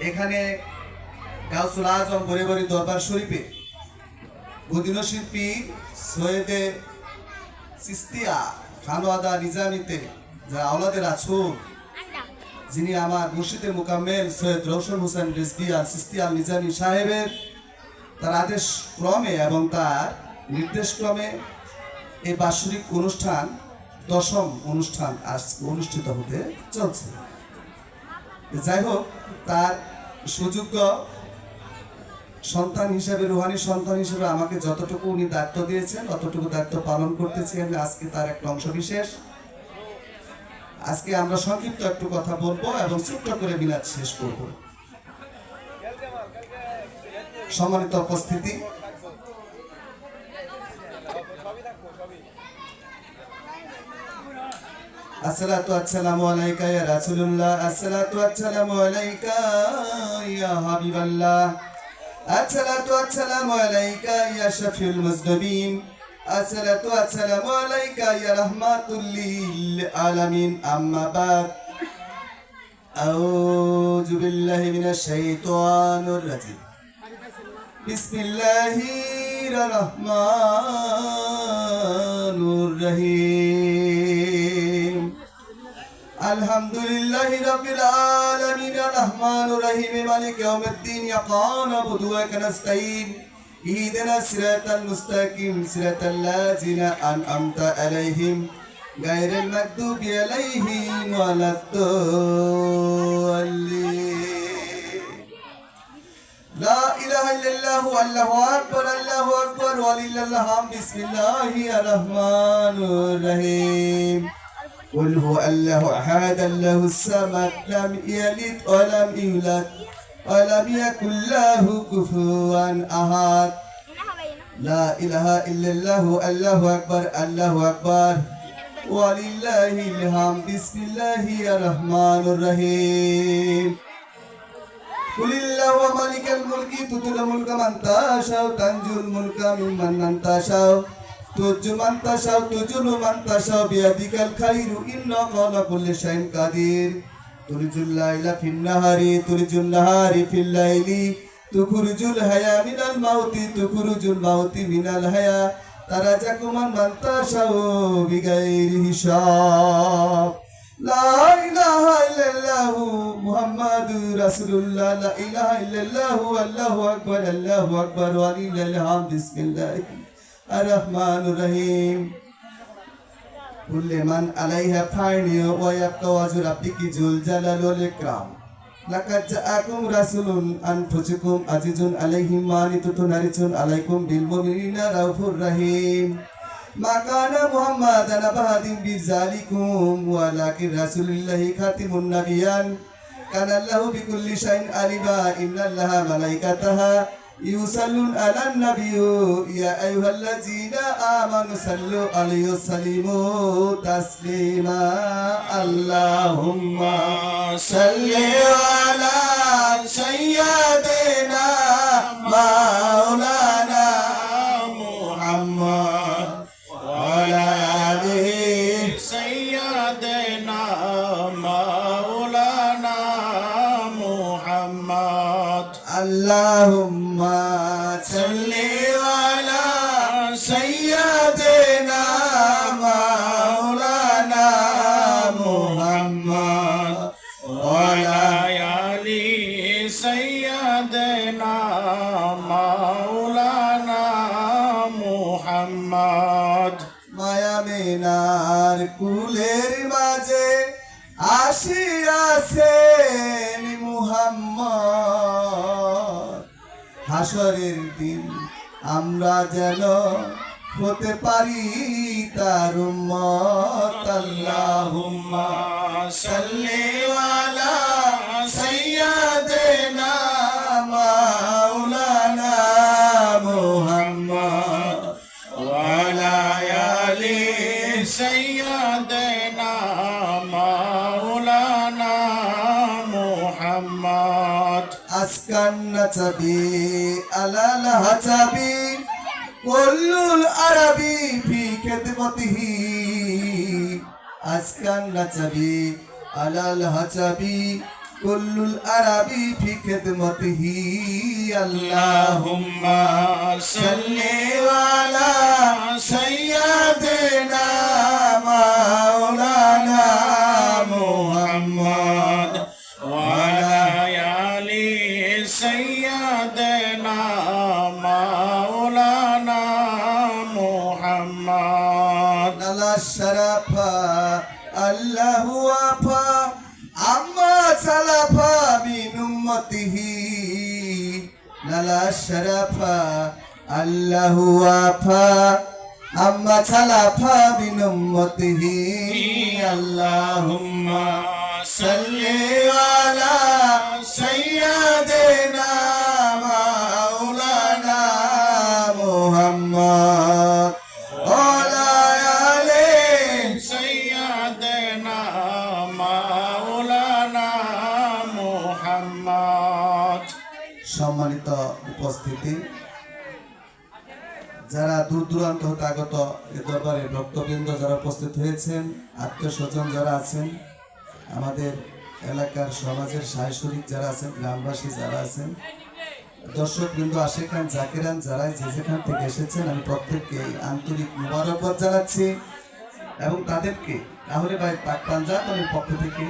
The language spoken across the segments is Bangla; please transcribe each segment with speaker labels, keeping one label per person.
Speaker 1: এখানে গাউসুল আজম বরেবরী দরবার শরীফে গদিনো শিল্পী সৈয়দে চিস্তিয়া খানওয়াদা নিজামিতে যারা আওলাদের আছুন, যিনি আমার মুর্শিদে মুকাম্মেল সৈয়দ রওশন হোসেন রিজভী আল চিস্তিয়া নিজামী সাহেবের তার আদেশ ক্রমে এবং তার নির্দেশ ক্রমে এই বাৎসরিক অনুষ্ঠান 10ম অনুষ্ঠান আজ অনুষ্ঠিত হতে চলছে। যাই হোক, তার সুযোগ্য সন্তান হিসেবে, রুহানি সন্তান হিসেবে আমাকে যতটুকু উনি দায়িত্ব দিয়েছেন ততটুকু দায়িত্ব পালন করতেছি আমি। আজকে তার একটা অংশ বিশেষ। আজকে আমরা সংক্ষিপ্ত একটু কথা বলবো এবং ছোট্ট করে মিলাদ শেষ করব। সম্মানিত উপস্থিতি, আসসালাতু আসসালামু আলাইকা ইয়া রাসূলুল্লাহ, আসসালাতু আসসালামু আলাইকা ইয়া হাবিবাল্লাহ, আসসালাতু আসসালামু আলাইকা ইয়া শাফিউল মুজনিবিন, আসসালাতু আসসালামু আলাইকা ইয়া রাহমাতুল লিল আলামিন। আম্মা বাদ, আউযু বিল্লাহি মিনাশ শাইতানির রাজিম। বিসমিল্লাহির রহমানির রহিম। আলহামদুলিল্লাহি রাব্বিল আলামিন, আর রহমানির রহিম, মালিক ইয়াউমিদ্দিন, ইয়াকা না'বুদু ওয়া ইয়াকা নাস্তাঈন, ইহদিনাস সিরাতাল মুস্তাকিম, সিরাতাল লাযিনা আন'আমতা আলাইহিম, গায়রিল মাগদুবি আলাইহিম ওয়ালাদ-দাল্লিন। লা ইলাহা ইল্লাল্লাহু, আল্লাহু আকবার, আল্লাহু আকবার, ওয়ালিল্লাহিল হামদ। বিসমিল্লাহির রহমানির রহিম। قل هو الله أحد الله الصمد لم يلد ولم يولد ولم يكن له كفوا أحد لا إله إلا الله الله أكبر الله أكبر ولله الحمد بسم الله الرحمن الرحيم قل الله مالك الملك تؤتي الملك من تشاء وتنزع الملك ممن تشاء তুজু মান তাশাও তুজুলু মান তাশাও বিয়াদিকাল খায়রু ইন্নাকা আলা কুল্লি শাইইন কাদির তুরজুল লাইলা ফিন নাহারি তুরজুল নাহারি ফিল লাইলি তুখরুজুল হায়া মিনাল মাউতি তুখরুজুল মাউতি মিনাল হায়া তারাজাকু মান তাশাও বিগাইরি হিসাব। লা ইলাহা ইল্লাল্লাহু মুহাম্মাদুর রাসূলুল্লাহ, লা ইলাহা ইল্লাল্লাহু, আল্লাহু আকবার ওয়া লিল্লাহিল হামদ। বিসমিল্লাহির الرحمن الرحيم كل من عليها فان ويبقى وجه ربك ذو الجلال والإكرام لقد جاءكم رسول أنفسكم عزيز عليه ما عنتم حريص عليكم بالمؤمنين رؤوف رحيم ما كان محمد أبا أحد من رجالكم ولكن رسول الله خاتم النبيين كان الله بكل شيء عليما إن الله ملائكته يصلون على النبي يا أيها الذين آمنوا صلوا عليه وسلموا تسليما اللهم صل على سيدنا مولانا محمد وعلى آله
Speaker 2: سيدنا مولانا محمد
Speaker 1: اللهم صل على سيدنا مولانا محمد
Speaker 2: وعلى آل سيدنا مولانا محمد
Speaker 1: মায়া মিনার কুলের মাঝে আসিয়াছেন মুহাম্মদ, হাসরের দিন আমরা যেন হতে পারি তার উম্মত। আল্লাহুম্মা সাল্লি আলা সাইয়্যিদিনা মাওলানা মুহাম্মদ
Speaker 2: ওয়া আলা আলি সাইয়্যিদিনা মাওলানা মুহাম্মদ।
Speaker 1: আসকান নাচাবি আলাল হাজাবি কুল্লুল আরবি ফি খিদমতিহি, আসকান নাচাবি আলাল হাজাবি কুল্লুল আরাবি ফি খিদমতিহি
Speaker 2: اللهم صل على سيدنا مولانا محمد وعلى آل سيدنا مولانا محمد
Speaker 1: নালা শরাফা আল্লাহু আফা আম্মা সালাফা মিন উম্মতিহি নালা শরাফা আল্লাহু আফা আম্মা সালাফা মিন উম্মতিহি
Speaker 2: اللهم صل على سيدنا مولانا
Speaker 1: মুহাম্মদ ওয়ালা আলি
Speaker 2: سيدنا مولانا محمد
Speaker 1: সম্মানিত উপস্থিতি, যারা দূর দূরান্ত হতে আগত এ দরবারে ভক্তবৃন্দ যারা উপস্থিত হয়েছেন, আত্মীয় স্বজন যারা আছেন, আমাদের এলাকার সমাজের সায় শরিক যারা আছেন, গ্রামবাসী যারা আছেন, দর্শক বৃন্দ, আশেখান জাকিরান যারা যে যেখান থেকে এসেছেন, আমি প্রত্যেককে আন্তরিক মুবারকবাদ জানাচ্ছি এবং তাদেরকে আহলে বাইত পাক পাঞ্জাবের পক্ষ থেকে,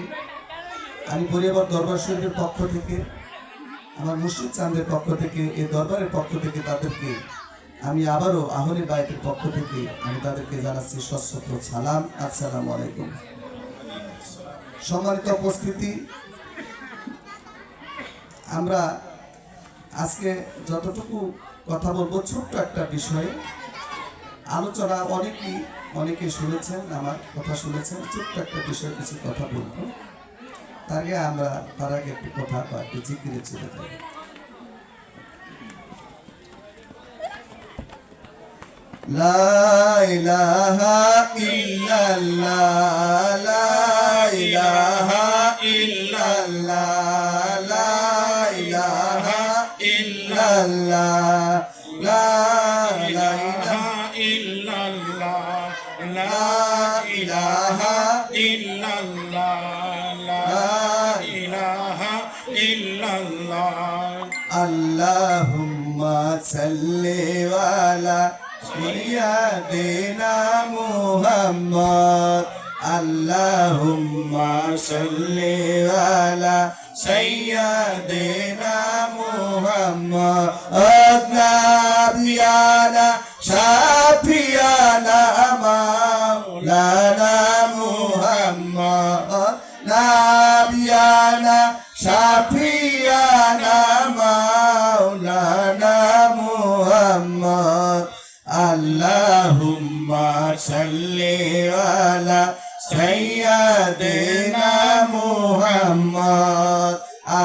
Speaker 1: আমি পরিবার দরবার শরীফের পক্ষ থেকে, আমার মুর্শিদ চাঁদের পক্ষ থেকে, এই দরবারের পক্ষ থেকে তাদেরকে আমি আবারও আহলে বাইতের পক্ষ থেকে আমি তাদেরকে জানাচ্ছি সশ্রদ্ধ সালাম, আসসালামু আলাইকুম। সম্মানিত উপস্থিতি, আমরা আজকে যতটুকু কথা বলবো ছোট্ট একটা বিষয়ে আলোচনা, অনেকেই শুনেছেন, আমার কথা শুনেছেন, ছোট্ট একটা বিষয়ে কিছু কথা বলবো। তার আগে একটু কথা বা একটু জিকিরে চলে যাই। লা ইলাহা ইল্লাল্লাহ, লা ইলাহা ইল্লাল্লাহ, লা ইলাহা ইল্লাল্লাহ, লা ইলাহা
Speaker 2: illallah
Speaker 1: লা ইলাহা
Speaker 2: illallah la ilaha illallah
Speaker 1: আল্লাহুম্মা সাল্লি আলা সাইয়্যিদিনা মুহাম্মদ, আল্লাহুম্মা সাল্লি আলা সাইয়্যিদিনা মুহাম্মদ, নাবিয়ানা শাফিয়ানা মাওলানা মুহাম্মদ, নাবিয়ানা শাফিয়ানা মাওলানা মুহাম্মদ, আল্লাহুম্মা সাল্লি আলা সাইয়্যিদিনা মুহাম্মদ,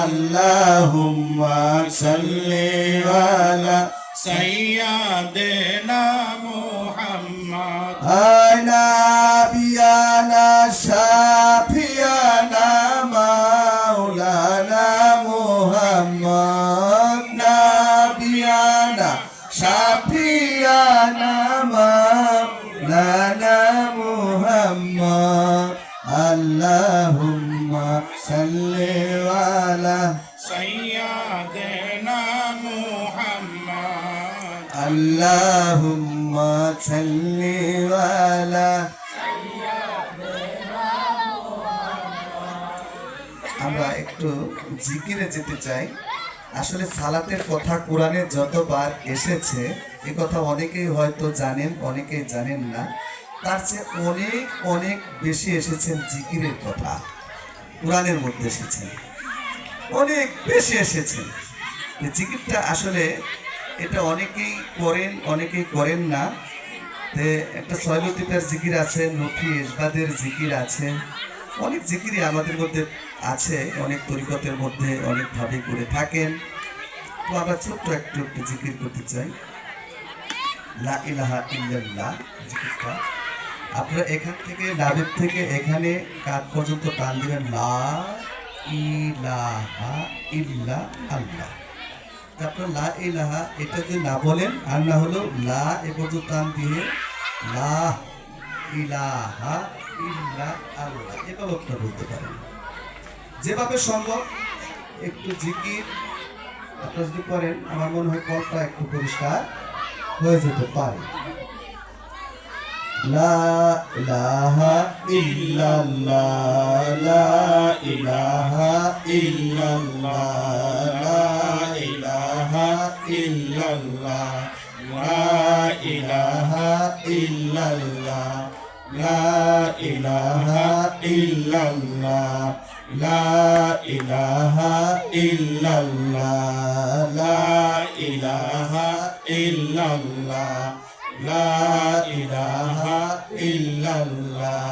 Speaker 1: আল্লাহুম্মা সাল্লি আলা
Speaker 2: sayyidina muhammad
Speaker 1: নাবিয়ানা শাফিয়ানা মাওলানা মুহাম্মদ, নাবিয়ানা শাফিয়ানা মাওলানা মুহাম্মদ, আল্লাহুম্মা সাল্লি আলা
Speaker 2: sayyidina muhammad
Speaker 1: আল্লাহুম্মা সাল্লি আলা। আমরা একটু জিকিরে যেতে চাই। আসলে সালাতের কথা কোরআনে যতবার এসেছে, এ কথা অনেকেই হয়তো জানেন, অনেকেই জানেন না, তার চেয়ে অনেক অনেক বেশি এসেছেন জিকিরের কথা। কোরআনের মধ্যে এসেছেন, অনেক বেশি এসেছেন। জিকিরটা আসলে এটা অনেকেই করেন, অনেকেই করেন না। একটা সয়লতিকার জিকির আছে, নফি ইসবাদের জিকির আছে, অনেক জিকিরই আমাদের মধ্যে আছে, অনেক তরিকতের মধ্যে অনেকভাবে করে থাকেন। তো আমরা ছোট্ট একটু জিকির করতে চাই, লা ইলাহা ইল্লাল্লাহ জিকিরটা। আপনারা এখান থেকে, নাভের থেকে এখানে কাঠ পর্যন্ত টান দিবেন, লা ইলাহা ইল্লা আল্লাহ। আপনার লা ইলাহা এটা যদি না বলেন, আর না হলো লা এ পর্যন্ত টান দিয়ে লা ইলাহা ইল্লা আল্লাহ, এভাবে আপনারা বলতে পারেন। যেভাবে সম্ভব একটু জিকির আপনারা যদি করেন আমার মনে হয় কলটা একটু পরিষ্কার হয়ে যেতে পারে। লা ইলাহা ইল্লাল্লাহ লা ইলাহা ইল্লাল্লাহ লা ইলাহা ইল্লাল্লাহ লা ইলাহা ইল্লাল্লাহ লা ইলাহা ইল্লাল্লাহ লা ইলাহা ইল্লাল্লাহ লা ইলাহা ইল্লাল্লাহ লা ইলাহা ইল্লাল্লাহ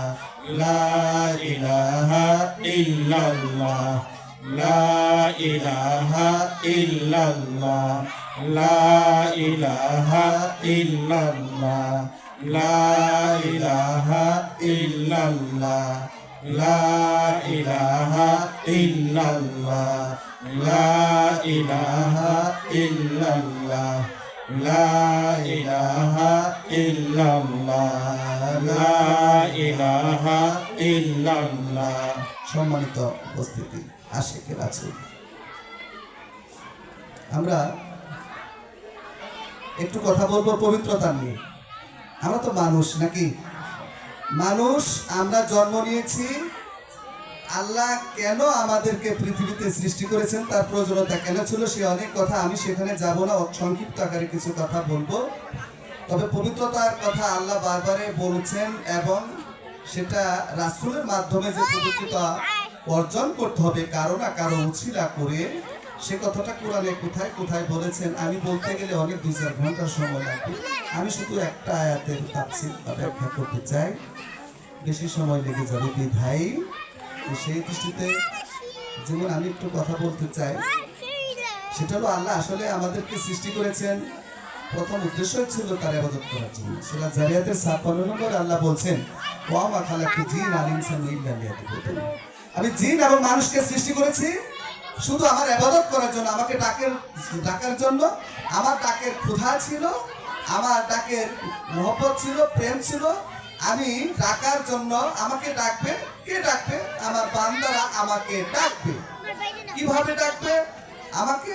Speaker 1: লা ইলাহা ইল্লাল্লাহ লা ইলাহা ইল্লাল্লাহ লা ইলাহা ইল্লাল্লাহ লা ইলাহা ইল্লাল্লাহ লা ইলাহা ইল্লাল্লাহ লা ইলাহা ইল্লাল্লাহ লা ইলাহা ইল্লাল্লাহ লা ইলাহা ইল্লাল্লাহ। সম্মানিত উপস্থিতি, আশিকের আছে, আমরা একটু কথা বলবো পবিত্রতা নিয়ে। আমরা তো মানুষ নাকি? মানুষ, আমরা জন্ম নিয়েছি। আল্লাহ কেন আমাদেরকে পৃথিবীতে সৃষ্টি করেছেন, তার প্রয়োজনীয়তা কেন ছিল, সে অনেক কথা, আমি সেখানে যাব না, সংক্ষিপ্ত আকারে কিছু কথা বলবো। তবে পবিত্রতার কথা আল্লাহ বারবারে বলছেন এবং সেটা রাসূলের মাধ্যমে যে পবিত্রতা অর্জন করতে হবে কারো না কারো উছিলা করে, সে কথাটা কোরআনে কোথায় কোথায় বলেছেন আমি বলতে গেলে অনেক 2-4 ঘন্টা সময় লাগবে। আমি শুধু একটা আয়াতের তাফসীর বা ব্যাখ্যা করতে চাই, বেশি সময় লেগে যাবে বিধায়। সেই দৃষ্টিতে যেমন আমি একটু কথা বলতে চাই, সেটা হলো আল্লাহ আসলে আমাদেরকে সৃষ্টি করেছেন, প্রথম উদ্দেশ্য ছিল তার ইবাদত করার জন্য। সূরা জারিয়াতের 56 নম্বরে আল্লাহ বলছেন ওয়া মা খালাকতুল জিন্না ওয়াল ইনসা ইল্লা লিয়াবুদুন, আমি জিন এবং মানুষকে সৃষ্টি করেছি শুধু আমার ইবাদত করার জন্য, আমাকে ডাকার জন্য। আমার ডাকের ক্ষুধা ছিল, আমার ডাকের মহব্বত ছিল, প্রেম ছিল। আমি ডাকার জন্য, আমাকে ডাকবে, কে ডাকবে? আমার বান্দারা আমাকে ডাকবে। কিভাবে ডাকবে আমাকে,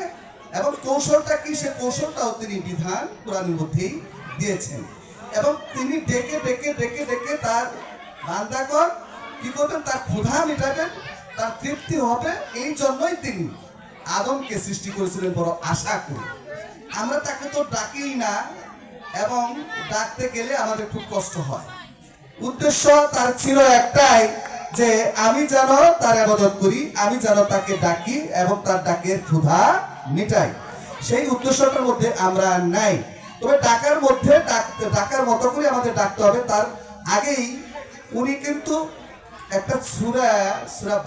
Speaker 1: এবং কৌশলটা কি, সে কৌশলটাও তিনি বিধান কোরআনের মধ্যেই দিয়েছেন। এবং তিনি ডেকে ডেকে ডেকে ডেকে তার বান্দাগণ কি করবেন, তার ক্ষুধা মেটাবেন, তার তৃপ্তি হবে। এই জন্যই তিনি আদমকে সৃষ্টি করেছিলেন বড় আশা করে। আমরা তাকে তো ডাকি না, এবং ডাকতে গেলে আমাদের খুব কষ্ট হয়। উদ্দেশ্য তার ছিল একটাই, যে আমি যেন তার ইবাদত করি, আমি যেন তাকে ডাকি এবং তার ডাকের ক্ষুধা মিটাই। সেই উদ্দেশ্যটার মধ্যে আমরা নাই। তবে ডাকার মধ্যে ডাকার মতো করে আমাদের ডাকতে হবে। তার আগেই উনি কিন্তু একটা সূরা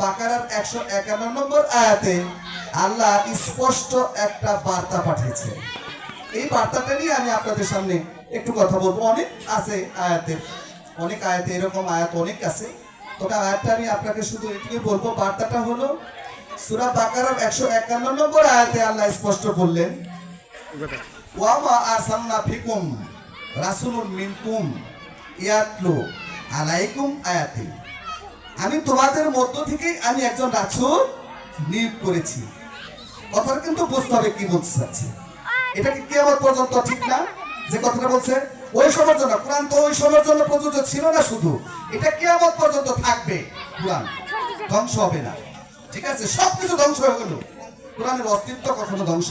Speaker 1: বাকারার 151 নম্বর আয়াতে আল্লাহ স্পষ্ট একটা বার্তা পাঠিয়েছেন। এই বার্তাটা নিয়ে আমি আপনাদের সামনে একটু কথা বলবো। অনেক আছে আয়াতের, অনেক আয়াতে, এরকম আয়াত অনেক আছে, তবে আয়াতটা আমি আপনাকে শুধু এটুকুই বলবো। বার্তাটা হলো সূরা বাকারার 151 নম্বর আয়াতে আল্লাহ স্পষ্ট বললেন ওয়া মা আরসালনা ফিকুম রাসূলুন মিনকুম ইয়াতলু আলাইকুম আয়াতি, আমি তোমাদের মধ্য থেকে আমি একজন রাসূল নিয়োগ করেছি। কথাটা কিন্তু বুঝতে হবে কি বলতে চাচ্ছে। এটা কি কিয়ামত পর্যন্ত ঠিক না যে কথাটা বলছে? ওই সময়ের জন্য, কোরআন তো ওই সময়ের জন্য প্রযোজ্য ছিল না শুধু, এটা কিয়ামত পর্যন্ত থাকবে। কোরআন ধ্বংস হবে না, ঠিক আছে? সবকিছু ধ্বংস হয়ে গেল, কোরআনের অস্তিত্ব কখনো ধ্বংস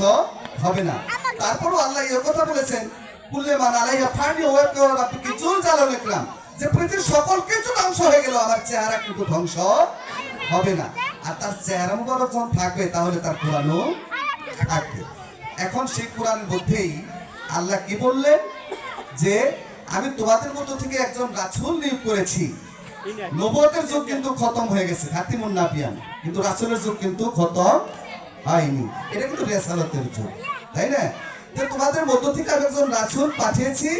Speaker 1: হবে না। তারপরও আল্লাহ এই কথা বলেছেন কুল্লে মান আলাইহা ফানি ওয়া রাব্বিকা যুল জালাল ইকরাম, যে পৃথিবীর সকল কিছু ধ্বংস হয়ে গেল, আমার চেহারা কিন্তু ধ্বংস হবে না। আর তার চেহারা মুবারক যখন থাকবে তাহলে তার কোরআনও থাকবে। এখন সেই কোরআনের মধ্যেই আল্লাহ কি বললেন, যে আমি তোমাদের মধ্য থেকে একজন রাসূল নিয়োগ করেছি। নবুয়তের যুগ কিন্তু খতম হয়ে গেছে, খাতিমুন নাবিয়ান, কিন্তু রাসূলের যুগ কিন্তু খতম হয়নি। এটা কিন্তু রিসালাতের যুগ, তাই না? যে তোমাদের মধ্য থেকে আমি একজন রাসূল পাঠিয়েছি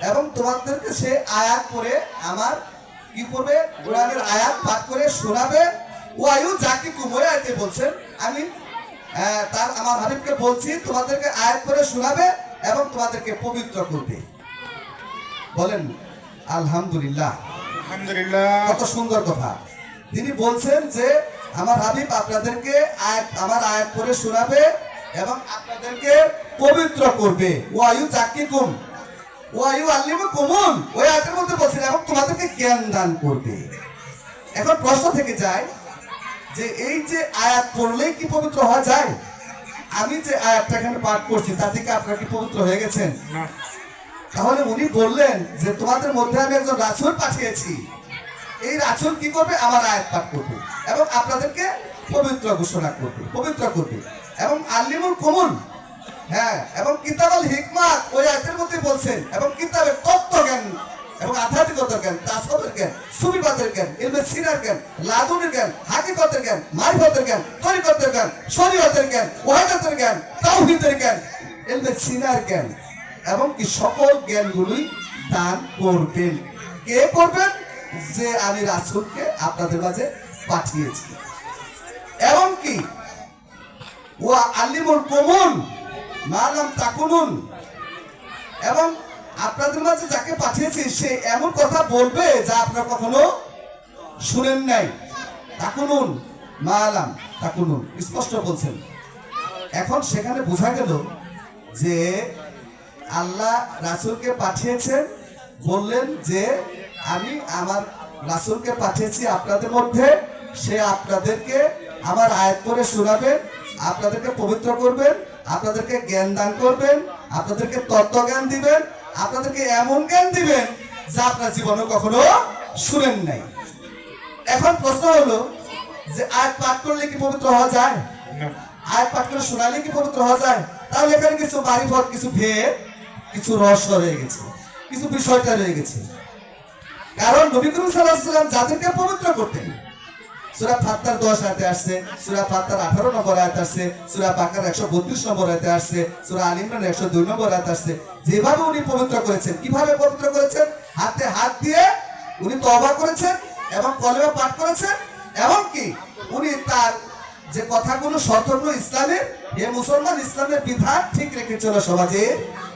Speaker 1: এবং তোমাদেরকে সে আয়াত করে আমার কি করবে, কোরআনের আয়াত পাঠ করে শোনাবে। ওয়ায়ু জাকি কুময়াতে বলছেন, আমি তার আমার হাবিবকে বলছি তোমাদেরকে আয়াত করে শোনাবে এবং তোমাদেরকে পবিত্র করবে। বলেন আলহামদুলিল্লাহ।
Speaker 2: আলহামদুলিল্লাহ।
Speaker 1: কত সুন্দর কথা। তিনি বলছেন যে আমার হাবিব আপনাদেরকে আমার আয়াত করে শোনাবে এবং আপনাদেরকে পবিত্র করবে। ওয়ায়ু জাক্কিকুম ওয়ায়ু আল্লিমুকুমুন, ওই আয়াতের মধ্যে বলছেন এবং তোমাদেরকে জ্ঞান দান করবে। এখন প্রশ্ন থেকে যায় যে এই যে আয়াত পড়লেই কি পবিত্র হওয়া যায়? আমি যে আয়াতটা এখানে পাঠ করছি তা থেকে আপনারা কি পবিত্র হয়ে গেছেন?
Speaker 2: না।
Speaker 1: তাহলে উনি বললেন যে তোমাদের মধ্যে আমি একজন রাসূল পাঠিয়েছি, এই রাসূল কি করবে? আমার আয়াত পাঠ করবে এবং আপনাদেরকে পবিত্র ঘোষণা করবে, পবিত্র করবে। এবং আল্লিমুল কুমুল, হ্যাঁ, এবং কিতাবুল হিকমাত ওই আয়াতের মধ্যে বলছেন, এবং কিতাবের তত্ত্ব জ্ঞান এবং আধ্যাত্মিকতার জ্ঞান, তাসওয়ুফের জ্ঞান, সুফিবাদের জ্ঞান, ইলমে সিরার জ্ঞান, লাদুনের জ্ঞান, হাকিকতের জ্ঞান, মারিফতের জ্ঞান, তরিকতের জ্ঞান, শরীয়তের জ্ঞান, ওয়াহিদাতের জ্ঞান, তাওহীদের জ্ঞান, ইলমে সিনার জ্ঞান এবং কি সকল জ্ঞানগুলোই দান করবেন। কে করবেন? যে আমি রাসূলকে আপনাদের মাঝে পাঠিয়েছি। এবং কি ওয়া আল্লিমুল কুমুন মা লাম তাকুনুন, এবং আপনাদের মাঝে যাকে পাঠিয়েছি সে এমন কথা বলবে যা আপনারা কখনো শুনেন নাই। তাকুনুন মা লাম তাকুনুন, স্পষ্ট বলছেন। এখন সেখানে বোঝা গেল যে আল্লাহ রাসূলকে পাঠিয়েছেন, বললেন যে আমি আমার রাসূলকে পাঠিয়েছি আপনাদের মধ্যে, সে আপনাদেরকে আমার আয়াত করে শোনাবেন, আপনাদেরকে পবিত্র করবেন, আপনাদেরকে জ্ঞান দান করবেন, আপনাদেরকে তত্ত্বজ্ঞান দিবেন, আপনাদেরকে এমন জ্ঞান দিবেন যা আপনার জীবনে কখনো শুনেন নাই। এখন প্রশ্ন হলো যে আয়াত পাঠ করলে কি পবিত্র হওয়া যায়?
Speaker 2: না।
Speaker 1: আয়াত পাঠ করে শোনালে কি পবিত্র হওয়া যায়? তাহলে এখানে কিছু মারিফত, কিছু ভেদ, কিছু রহস্য রয়ে গেছে, কিছু বিষয়টা রয়ে গেছে। কারণ নবী করিম সাল্লাল্লাহু আলাইহি ওয়াসাল্লাম যাদেরকে পবিত্র করতেন, সূরা ফাত্তার 10 আয়াতে আসছে, সূরা ফাত্তার 18 নম্বর আয়াতে আসছে, সূরা বাকারা 132 নম্বর আয়াতে আসছে, সূরা আল ইমরান 102 নম্বর আয়াতে আসছে। যেভাবে উনি পবিত্র করেছেন, কিভাবে পবিত্র করেছেন? হাতে হাত দিয়ে উনি তওবা করেছেন এবং কলেমা পাঠ করেছেন, এবং কি উনি তার যে কথাগুলো শর্তগুলো ইসলামের, এ মুসলমান ইসলামের বিধান ঠিক রেখেছিল, সমাজে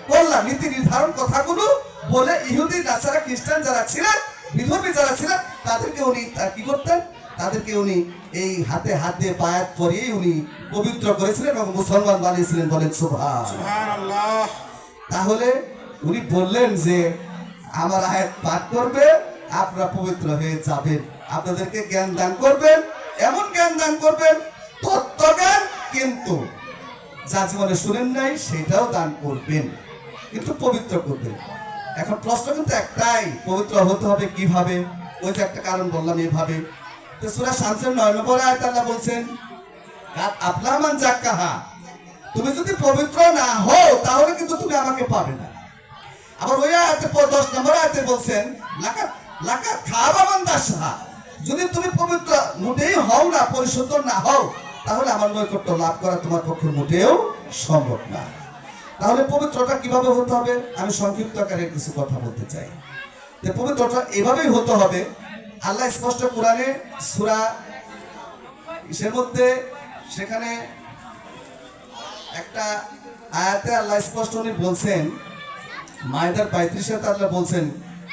Speaker 1: কল্যাণ নীতি নির্ধারণ কথাগুলো বলে ইহুদি, নাসারা, খ্রিস্টান যারা ছিলেন, বিধর্মী যারা ছিলেন, তাদেরকে উনি কি করতেন? তাদেরকে উনি এই হাতে হাত দিয়ে বায়াত পরিয়ে উনি পবিত্র করেছিলেন এবং মুসলমান বানিয়েছিলেন। বলেন সুবহান।
Speaker 2: সুবহানাল্লাহ।
Speaker 1: তাহলে উনি বললেন যে আমার আয়াত পাঠ করবে, আপনারা পবিত্র হয়ে যাবেন, আপনাদেরকে জ্ঞান দান করবেন, এমন জ্ঞান দান করবেন, তত্ত্বজ্ঞান কিন্তু যা জীবনে শুনেন নাই সেটাও দান করবেন, কিন্তু পবিত্র করবেন। এখন প্রশ্ন কিন্তু একটাই, পবিত্র হতে হবে কিভাবে? ওই যে একটা কারণ বললাম, এইভাবে। তো সূরা শামসের 9 নম্বর আয়াতে আল্লাহ বলছেন আফলাহা মান যাক্কাহা, তুমি যদি পবিত্র না হও তাহলে কিন্তু তুমি আমাকে পাবে না। আবার ওই আয়াতে 10 নম্বর আয়াতে বলছেন লাকাত খাবা মান দাসহা, যদি তুমি পবিত্র মোটেই হও না, পরিশুদ্ধ না হও, তাহলে আমার নৈকট্য লাভ করা তোমার পক্ষে মোটেও সম্ভব না। তাহলে পবিত্রতা কিভাবে হতে হবে? আমি সংক্ষিপ্ত আকারে কিছু কথা বলতে চাই। যে পবিত্রতা এভাবেই হতে হবে। আল্লাহ স্পষ্ট কোরআনে সূরা ইসের মধ্যে, সেখানে একটা আয়াতে আল্লাহ স্পষ্ট উনি বলছেন, মায়দার 35-এ আল্লাহ বলছেন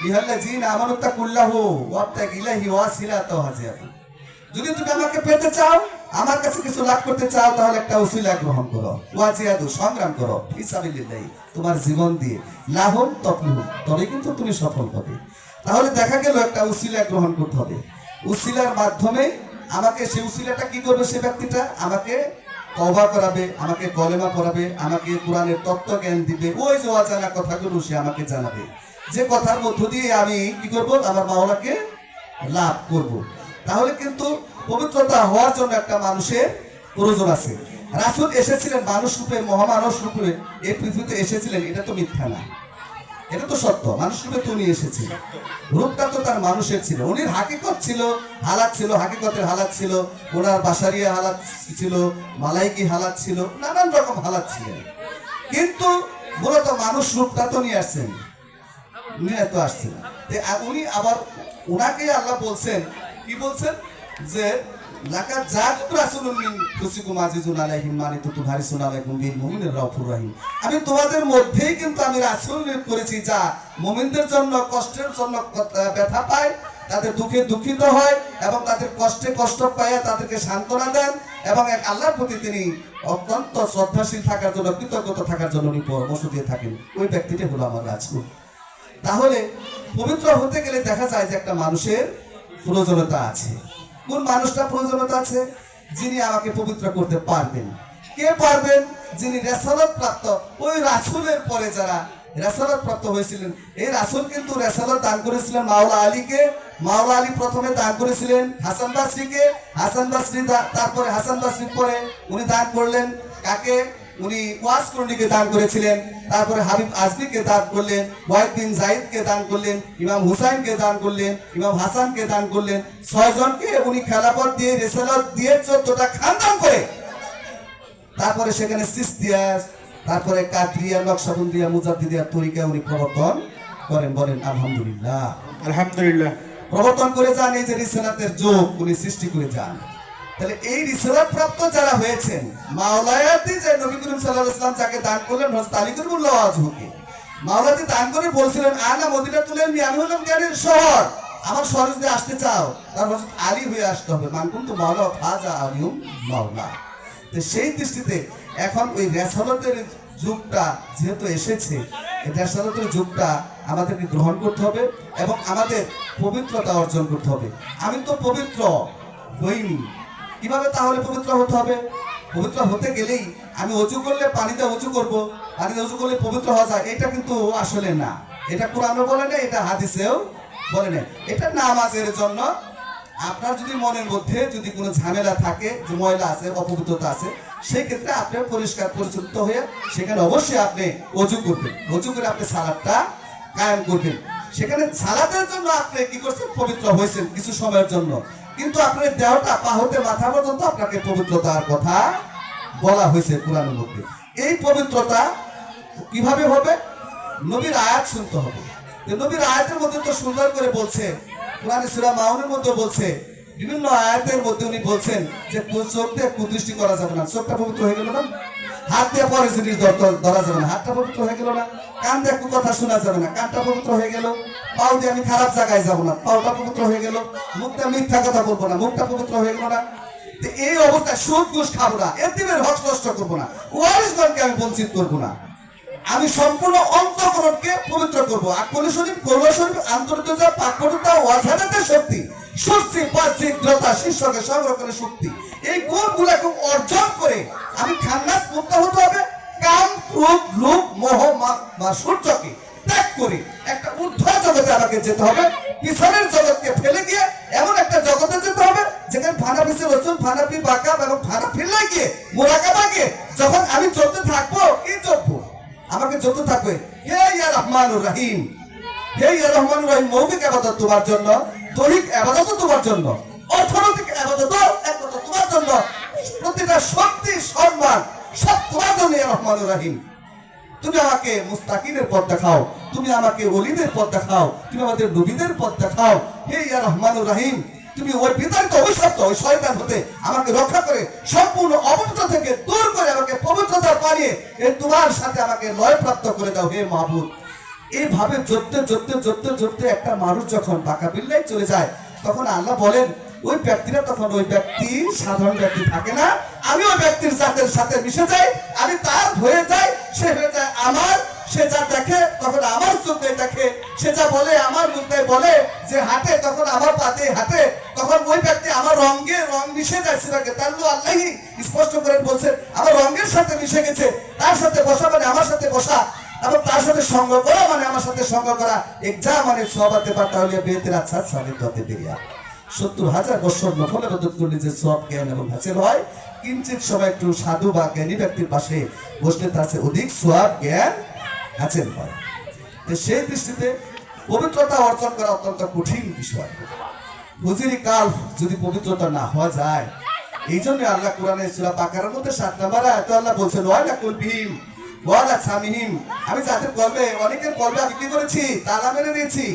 Speaker 1: ইহাল্লাযীনা আমানু তাকুল্লাহু ওয়াত্তাকিলাহি ওয়াসিলাতু হাজিয়াতু, যদি তুমি আমাকে পেতে চাও, আমার কাছে কিছু লাভ করতে চাও, তাহলে একটা ওসিলা গ্রহণ করো, ওয়াজিয়াদু সংগ্রাম করো, ফিসাবিলিল্লাহ তোমার জীবন দিয়ে, লাহুম তাফলিহুন তবে কিন্তু তুমি সফল হবে। তাহলে দেখা গেল একটা ওসিলা গ্রহণ করতে হবে। ওসিলার মাধ্যমে আমাকে, সেই ওসিলাটা কি করবে? সে ব্যক্তিটা আমাকে তওবা করাবে, আমাকে কলেমা পড়াবে, আমাকে কোরআনের তত্ত্ব জ্ঞান দিবে, ওই যে অজানা কথাগুলো সে আমাকে জানাবে, যে কথার মধ্য দিয়ে আমি কি করব? আমার মাওলাকে লাভ করব। তাহলে কিন্তু পবিত্রতা হওয়ার জন্য একটা মানুষের প্রয়োজন আছে। রাসূল এসেছিলেন মানুষ রূপে, মহামানব রূপে এই পৃথিবীতে এসেছিলেন, এটা তো মিথ্যা না, এটা তো সত্য। মানুষ রূপে তো উনি এসেছিলেন, রূপটা তো তার মানুষের ছিল, উনির হাকিকত ছিল, হালাত ছিল, হাকিকতের হালাত ছিল, ওনার বাশারিয়া হালাত ছিল, মালাইকি হালাত ছিল, নানান রকম হালাত ছিলেন, কিন্তু মূলত মানুষ রূপটা তো নিয়ে আসছেন, উনি এত আসছেন। উনি আবার ওনাকে আল্লাহ বলছেন, কি বলছেন? যে লাকাদ জাআকুম রাসূলুম মিন আনফুসিকুম আজিজুন আলাইহি মা আনিতুম হারিসুন আলাইকুম বিল মুমিনিনা রাউফুর রহিম, আমি তোমাদের মধ্যেই কিন্তু আমি রাসূল নিয়োগ করেছি যা মুমিনদের জন্য কষ্টের জন্য ব্যথা পায় তাদের দুঃখে দুঃখিত হয় এবং তাদের কষ্টে কষ্ট পাইয়া তাদেরকে সান্ত্বনা দেন এবং এক আল্লাহর প্রতি তিনি অত্যন্ত শ্রদ্ধাশীল থাকার জন্য, কৃতজ্ঞতা থাকার জন্য উনি পরামর্শ দিয়ে থাকেন। ওই ব্যক্তিটি হলো আমার রাসূল। তাহলে পবিত্র হতে গেলে দেখা যায় যে একটা মানুষের প্রয়োজনীয়তা আছে। কোন মানুষটা প্রয়োজনীয়তা আছে? যিনি আমাকে পবিত্র করতে পারবেন। কে পারবেন? যিনি রেসালত প্রাপ্ত, ওই রাসূলের পরে যারা রেসালত প্রাপ্ত হয়েছিলেন। এই রাসূল কিন্তু রেসালত দান করেছিলেন মাওলা আলীকে। মাওলা আলী প্রথমে দান করেছিলেন হাসান বাসরীকে, হাসান বাসরী তারপরে হাসান বাসরীর পরে উনি দান করলেন কাকে? উনি ওয়াস করণীকে দান করেছিলেন। তারপরে হাবিব আজমিকে দান করলেন, ওয়াহিদ বিন জাইদকে দান করলেন, ইমাম হুসাইনকে দান করলেন, ইমাম হাসানকে দান করলেন। 6 জনকে উনি খেলাফত দিয়ে রিসালাত দিয়ে 14টা খানদান করে তারপরে সেখানে সিস্তিয়া, তারপরে কাদরিয়া, নকশবন্দিয়া, মুজাদ্দিদিয়া তরিকা উনি প্রবর্তন করেন। বলেন আলহামদুলিল্লাহ।
Speaker 2: আলহামদুলিল্লাহ।
Speaker 1: প্রবর্তন করে যান, এই যে রিসালাতের যুগ উনি সৃষ্টি করে যান। তাহলে এই রিসালাত প্রাপ্ত যারা হয়েছেন, মাওলায়াতি যে নবী করিম সাল্লাল্লাহু আলাইহি ওয়াসাল্লাম যাকে দান করলেন হযরত আলী কাররামাল্লাহু ওয়াজহুকে, মাওলাতি দান করে বলছিলেন আনা মদিনাতুল ইলমি, আমি হলাম জ্ঞানের শহর, আমার শহরে যদি আসতে চাও তার হযরত আলী হয়ে আসতে হবে। মান কুনতু মাওলা ফাজা আলিউম মাওলা। তো সেই দৃষ্টিতে এখন ওই রেসালতের যুগটা যেহেতু এসেছে, এই রেসালতের যুগটা আমাদেরকে গ্রহণ করতে হবে এবং আমাদের পবিত্রতা অর্জন করতে হবে। আমি তো পবিত্র হইনি, কিভাবে তাহলে পবিত্র হতে হবে? পবিত্র হতে গেলেই আমি অজু করলে পানিতে অজু করব, পানিতে অজু করলে পবিত্র হওয়া যায়, এটা কিন্তু আসলে না। এটা কোরআনে বলে না, এটা হাদিসেও বলে না। এটা নামাজের জন্য। আপনার যদি মনের মধ্যে যদি কোনো ঝামেলা থাকে, যে ময়লা আছে, অপবিত্রতা আছে, সেই ক্ষেত্রে আপনি পরিষ্কার পরিচ্ছন্ন হয়ে সেখানে অবশ্যই আপনি অজু করবেন। অজু করে আপনি সালাতটা কায়েম করবেন। সেখানে সালাতের জন্য আপনি কি করছেন? পবিত্র হয়েছেন কিছু সময়ের জন্য, কিন্তু আপনার দেহটা পা হতে মাথা পর্যন্ত আপনাকে পবিত্রতার কথা বলা হয়েছে কোরআনের মধ্যে। এই পবিত্রতা কিভাবে হবে? নবীর আয়াত শুনতে হবে। নবীর আয়াতের মধ্যে তো সুন্দর করে বলছে, কোরআনে সূরা মাউনের মধ্যে বলছে, বিভিন্ন আয়াতের মধ্যে উনি বলছেন যে চোখ দিয়ে কুদৃষ্টি করা যাবে না। চোখটা পবিত্র হয়ে গেল না? হাত দিয়ে পরে জিনিস ধরা যাবে না, হাতটা পবিত্র হয়ে গেল না? কান দিয়ে একটু কথা শোনা যাবে না, কানটা পবিত্র হয়ে গেল? পাও দিয়ে আমি খারাপ জায়গায় যাবো না, পাওটা পবিত্র হয়ে গেল? মুখটা মিথ্যা কথা বলবো না, মুখটা পবিত্র হয়ে গেল না? এই অবস্থায় সুদ ঘুষ খাবো না, এতিমের হক নষ্ট করবো না, ওয়ারিসগণকে আমি বঞ্চিত করবো না। আমি সম্পূর্ণ অন্তঃকরণকে পবিত্র করবো। আকল শরীফ, কৌল শরীফ, আন্তর্জাতিক পাকড়তা, ওয়াজানাতের শক্তি, শক্তি, বাহ্যিকতা, শীর্ষকে সংরক্ষণের শক্তি, এই গুণগুলোকে অর্জন করে আমি খান্নাস মুক্ত হতে হবে। কাম, ক্রোধ, লোভ, মোহ, সূর্যকে ত্যাগ করে একটা ঊর্ধ্ব জগতে আমাকে যেতে হবে। পিছনের জগৎকে ফেলে গিয়ে এমন একটা জগতে যেতে হবে যেখানে ফানা পিছে রসুন, ফানাপি বাঁকা এবং ফানা ফিরলে গিয়ে মোরাকাবা গিয়ে যখন আমি চলতে থাকবো, কি চলবো? আমাকে চলতে থাকবে হে ইয়া রহমানুর রহিম, হে ইয়া রহমানুর রহিম। মৌখিক আবাদত তোমার জন্য, দৈহিক আবাদত তোমার জন্য, অর্থনৈতিক আবাদত একমাত্র তোমার জন্য, প্রতিটা শক্তি সম্মান সব তোমার জন্য ইয়া রহমানুর রহিম। তুমি আমাকে মুস্তাকিনের পথ দেখাও, তুমি আমাকে ওলিদের পথ দেখাও, তুমি আমাদের নবীদের পথ দেখাও। হে ইয়া রহমানুর রহিম, তুমি ওই বিতাড়িত অভিশপ্ত ওই শয়তান হতে আমাকে রক্ষা করে সম্পূর্ণ অপবিত্র থেকে দূর করে আমাকে পবিত্রতা পানিয়ে এই তোমার সাথে আমাকে লয় প্রাপ্ত করে দাও হে মাহবুব। এইভাবে জপতে একটা মানুষ যখন বাঁকা বিল্লাই চলে যায়, তখন আল্লাহ বলেন ওই ব্যক্তিরা, তখন ওই ব্যক্তি সাধারণ ব্যক্তি থাকে না, আমি ওই ব্যক্তির জাতের সাথে মিশে যাই, আমি তার হয়ে যাই, সে হয়ে যায় আমার। সে যা দেখে তখন আমার চোখে দেখে, সে যা বলে আমার মুখে বলে, যে হাঁটে তখন আমার পাতে হাঁটে, তখন ওই ব্যক্তি আমার রঙে রং মিশে যায়। সেটাকে তাল্লু আল্লাহি স্পষ্ট করে বলছেন, আমার রঙের সাথে মিশে গেছে। তার সাথে বসা মানে আমার সাথে বসা, এবং তার সাথে সঙ্গ করা মানে আমার সাথে সঙ্গ করা। এক্সা মানে সবাতে পাতা হলে বেতের আচ্ছা সাথে ততে বেরিয়া 70,000 বছর নফল ইবাদত করলে যে সব জ্ঞান এবং হাসিল হয়, কিঞ্চিত সময় একটু সাধু বা জ্ঞানী ব্যক্তির পাশে বসলে তার চেয়ে অধিক সওয়াব জ্ঞান হাসিল হয়। তো সেই দৃষ্টিতে পবিত্রতা অর্জন করা অত্যন্ত কঠিন বিষয়। হুজুরি কাল যদি পবিত্রতা না হওয়া যায়, এই জন্য আল্লাহ কোরআনে সূরা বাকারার মধ্যে 7 নম্বর আয়াতে আল্লাহ বলছেন ওয়ালা কুলবিহিম ওয়ালা সামিহিম, আমি যাদের কলবে, অনেকের কলবে আমি কি করেছি? তালা মেরে দিয়েছি।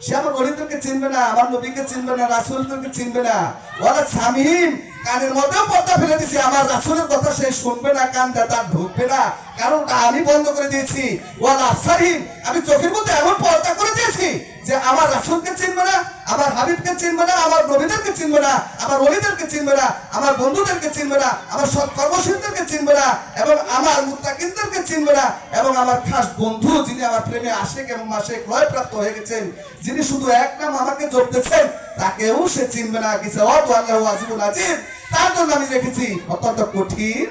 Speaker 1: সে আমার ওলিদেরকে চিনবে না, আমার নবীকে চিনবে না, রাসূলদেরকে চিনবে না। ওয়ালা সামিহিম, কানের মধ্যেও পর্দা ফেলে দিয়েছি, আমার রাসূলের কথা সে শুনবে না, কানটা তার ঢুকবে না, কারণ আমি বন্ধ করে দিয়েছি। ওয়াল আফসারিন, আমি চোখের মধ্যে এমন পর্দা করে দিয়েছি যে আমার রাসূলকে চিনবে না, আমার হাবিবকে চিনবে না, আমার নবীদেরকে চিনবে না, আমার ওলিদেরকে চিনবে না, আমার বন্ধুদেরকে চিনবে না, আমার সৎ কর্মশীলদেরকে চিনবে না, এবং আমার মুত্তাকিনদেরকে চিনবে না, এবং আমার খাস বন্ধু যিনি আমার প্রেমে আশিক এবং মাশিক লয়প্রাপ্ত হয়ে গেছেন, যিনি শুধু এক নাম আমাকে জপতেছেন, তাকেও সে চিনবে না। কিছু আল্লাহু আজিবুল আজিজ, তার জন্য আমি রেখেছি অত্যন্ত কঠিন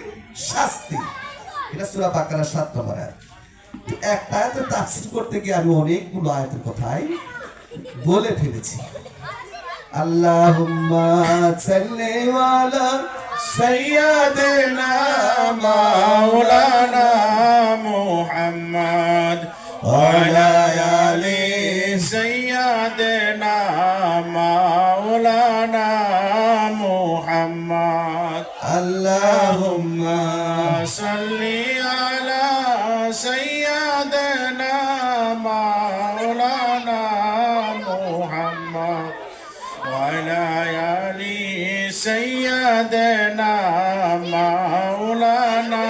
Speaker 1: শাস্তি। এটা সূরা বাকারার ৭ নম্বর আয়াত। একটা আয়াতের তাফসীর করতে গিয়ে আমি অনেকগুলো আয়াতের কথাই বলে ফেলেছি। আল্লাহুম্মা সাল্লি আলা
Speaker 2: سيدنا مولانا محمد وعلى آل سيدنا مولانا محمد
Speaker 1: আল্লাহুম্মা
Speaker 2: صل على سيدنا مولانا محمد وعلى آل سيدنا مولانا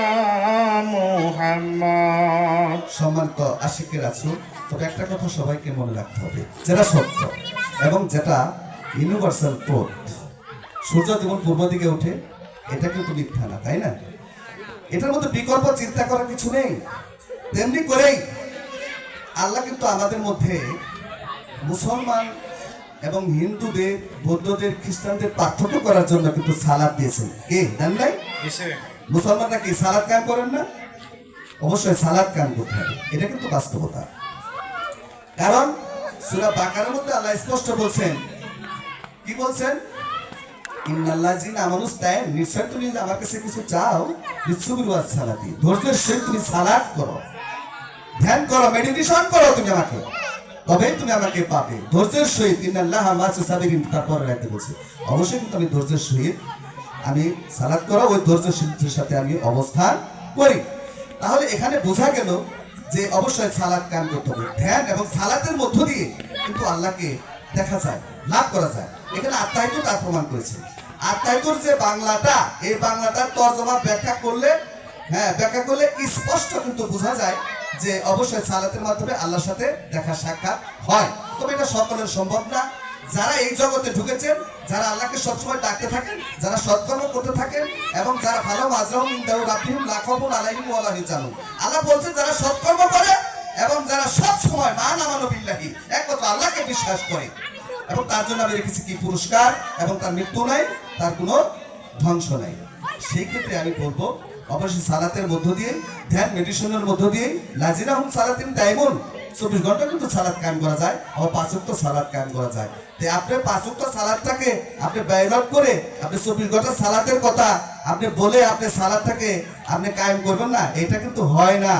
Speaker 2: محمد
Speaker 1: সম্মানিত আশিকের রাসূল, তবে একটা কথা সবাইকে মনে রাখতে হবে, যেটা সত্য এবং যেটা ইউনিভার্সাল ট্রুথ, সূর্য যেমন পূর্ব দিকে ওঠে, এটা কিন্তু মিথ্যা না, তাই না? এটার মধ্যে বিকল্প চিন্তা করার কিছু নেই। তেমনি করেই আল্লাহ কিন্তু আমাদের মধ্যে মুসলমান এবং হিন্দুদের, বৌদ্ধদের, খ্রিস্টানদের পার্থক্য করার জন্য কিন্তু সালাত দিয়েছেন। কে দেন নাই? মুসলমানরা কি সালাত কায়েম করেন না? অবশ্যই সালাত কায়েম করতে হবে, এটা কিন্তু বাস্তবতা। কারণ সূরা বাকারার মধ্যে আল্লাহ স্পষ্ট বলছেন, কি বলছেন? ইন্নাল্লাযিনা আমানুস্তাইন, নিশ্চয় তুমি আমার কাছে কিছু চাও, বিসুবরি ওয়াস সালাতি, ধৈর্যের সহিত তুমি সালাত করো, ধ্যান করো, মেডিটেশন করো তুমি আমাকে, তবেই তুমি আমাকে পাবে ধৈর্যের সহিত। ইন্নাল্লাহা মা'আস সাবিরিন, তারপর রাখতে বলছে অবশ্যই কিন্তু আমি ধৈর্যের সহিত আমি সালাত করো, ওই ধৈর্যের সহিতের সাথে আমি অবস্থান করি। তাহলে এখানে বোঝা গেল যে অবশ্যই সালাত কায়েম করতে হবে। ধ্যান এবং সালাতের মধ্য দিয়ে কিন্তু আল্লাহকে দেখা যায়, লাভ করা যায়। এখানে আত্মাহিত তার প্রমাণ করেছে। আত্মাহিতর যে বাংলাটা, এই বাংলাটার তর্জমা ব্যাখ্যা করলে, ব্যাখ্যা করলে স্পষ্ট কিন্তু বোঝা যায় যে অবশ্যই সালাতের মাধ্যমে আল্লাহর সাথে দেখা সাক্ষাৎ হয়। তবে এটা সকলের সম্ভব না। যারা এই জগতে ঢুকেছেন, যারা আল্লাহকে সবসময় ডাকতে থাকেন, যারা সৎকর্ম করতে থাকেন, এবং যারা ভালো মাজরাহুম ইনদাহু রাব্বিহিম লা খাউফুন আলাইহিম ওয়া লা হুম ইয়াহজানুন, আল্লাহ বলছেন যারা সৎকর্ম করে এবং যারা সব সময় মান আমানু বিল্লাহি, একমাত্র আল্লাহকে বিশ্বাস করে, এবং তার জন্য আমি রেখেছি কি পুরস্কার, এবং তার মৃত্যু নাই, তার কোনো ধ্বংস নাই। সেই ক্ষেত্রে আমি বলবো অবশ্যই সালাতের মধ্য দিয়ে, ধ্যান মেডিটেশনের মধ্য দিয়ে, লাযিনা হুম সালাতিন দায়মুন, 24 ঘন্টা কিন্তু সালাত কায়েম করা যায়, আবার 5 ওয়াক্ত সালাত কায়েম করা যায়। তো আপনি 5 ওয়াক্ত সালাতটাকে আপনি ব্যয়লাভ করে আপনি 24 ঘন্টা সালাতের কথা আপনি বলে আপনি সালাতটাকে আপনি কায়েম করবেন না, এটা কিন্তু হয় না।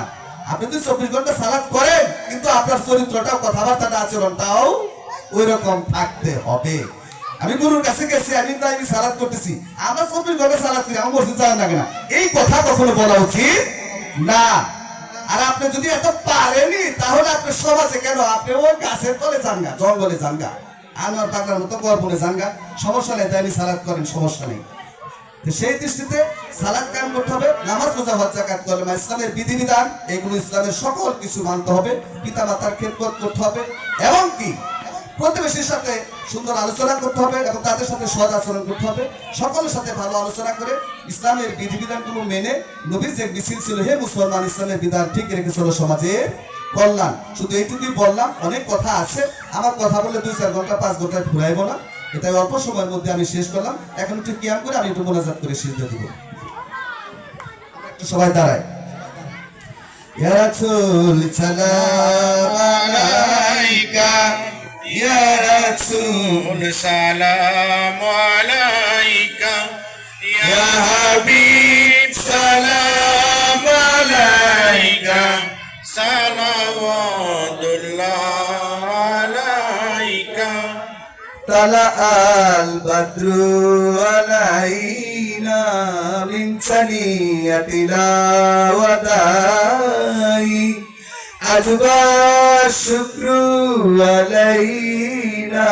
Speaker 1: আপনি যদি 24 ঘন্টা সালাত করেন, কিন্তু আপনার চরিত্রটাও, কথাবার্তাটা, আচরণটাও ওই রকম থাকতে হবে। আমি গুরুর কাছে গেছি, আমি সালাত করতেছি, আমরা 24 ঘন্টা সালাত করি, আমার মসজিদ যাওয়া লাগে না, এই কথা কখনো বলা উচিত না। আর আপনি যদি এত পারেনি, তাহলে আপনি সমাজে কেন, আপনি ওই গাছের তলে যানগা, জঙ্গলে যানগা, আমার পাগলার মতো গর্বনে যানগা, সমস্যা নেই, তাই সালাত করেন, সমস্যা নেই। তো সেই দৃষ্টিতে সালাত কায়েম করতে হবে, নামাজ রোজা হজ যাকাত কলেমা, ইসলামের বিধিবিধান, এগুলো ইসলামের সকল কিছু মানতে হবে, পিতা মাতার খেদমত করতে হবে, এবং কি প্রতিবেশীর সাথে সুন্দর আলোচনা করতে হবে, এবং তাদের সাথে সৎ আচরণ করতে হবে, সকলের সাথে ভালো আলোচনা করে ইসলামের বিধিবিধানগুলো মেনে নবীর যে মিছিল ছিল, হে মুসলমান ইসলামের বিধান ঠিক রেখে চলো সমাজের কল্যাণ। শুধু এইটুকুই বললাম, অনেক কথা আছে, আমার কথা বলে 2-4 ঘন্টা 5 ঘন্টায় ঘুরাইবো না, এটাই অল্প সময়ের মধ্যে আমি শেষ করলাম। এখন একটু কিয়াম করে আমি একটু মোনাজাত করে শেষ দিয়ে দিব। একটু সবাই দাঁড়ায়। ইয়া রাসূল সালাম আলাইকা,
Speaker 2: ইয়া রাসূল সালাম আলাইকা, ইয়া হাবিব সালাম আলাইকা, সালাওয়াতুল্লাহ আলাইকা।
Speaker 1: তালা আল বাদরু আলাইনা মিন সানিয়াতিনা ওয়াদাই, আজবা শুকরু আলাইনা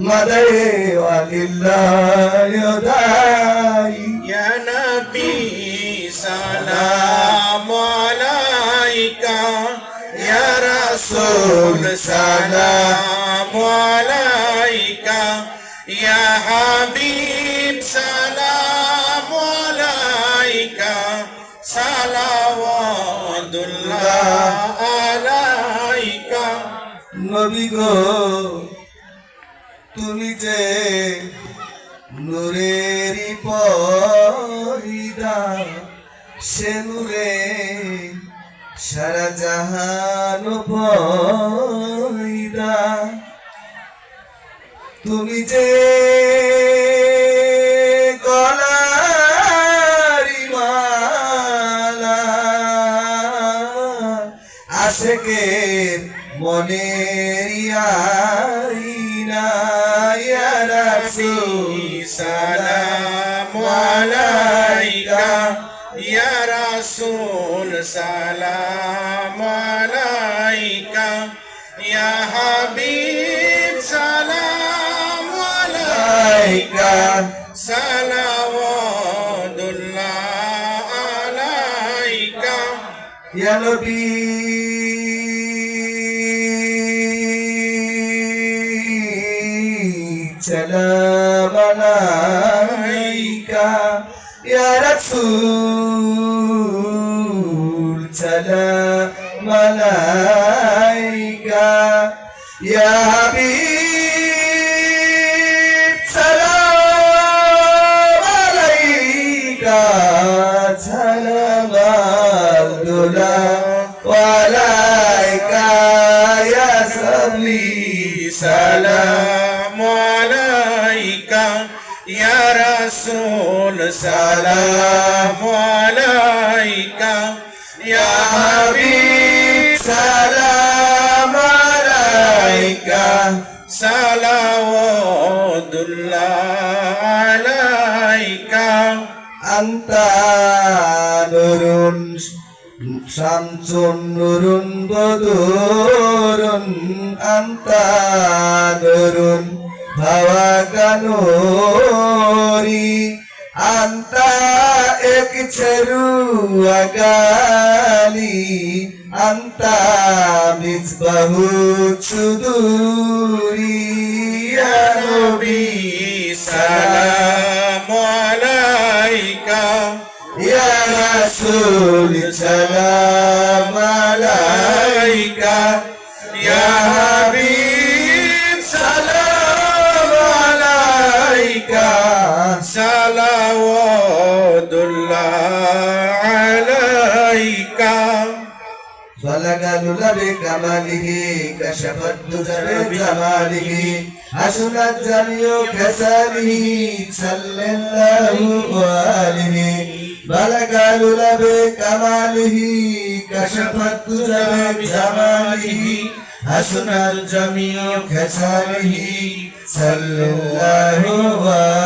Speaker 1: مدعي ولله داعي
Speaker 2: يا نبي سلام عليك يا رسول سلام عليك يا حبيب سلام عليك صلوات الله عليك
Speaker 1: নবী গো তুমি যে নূরেরই পরিদা সে নূরে সারা জাহান পয়দা তুমি যে গলারি মালা আশেকের মনের আইনা ইয়া রাসূল
Speaker 2: سلام عليك يا رسول سلام عليك يا حبيب سلام عليك صلوات الله عليك
Speaker 1: يا نبي سلام عليك يا رسول سلام عليك يا حبيب سلام عليك سلام الله وعليك يا صلي
Speaker 2: سلام عليك يا رسول سلام عليك يا حبيب
Speaker 1: سلام عليك
Speaker 2: صلوات الله عليك
Speaker 1: أنت نور شمس نور بدور أنت نور هواك نوري أنت اكترو وقالي أنت مصباح صدوري يا نبي
Speaker 2: سلام عليك
Speaker 1: يا رسول سلام عليك يا حبيب سلام عليك
Speaker 2: صلوات الله عليك
Speaker 1: فلق لب كماله كشف الدجى بجماله حسنت جميع كساله صلى الله عليه بلغ لب كماله كشف الدجى بجماله حسنت جميع كساله صلى الله عليه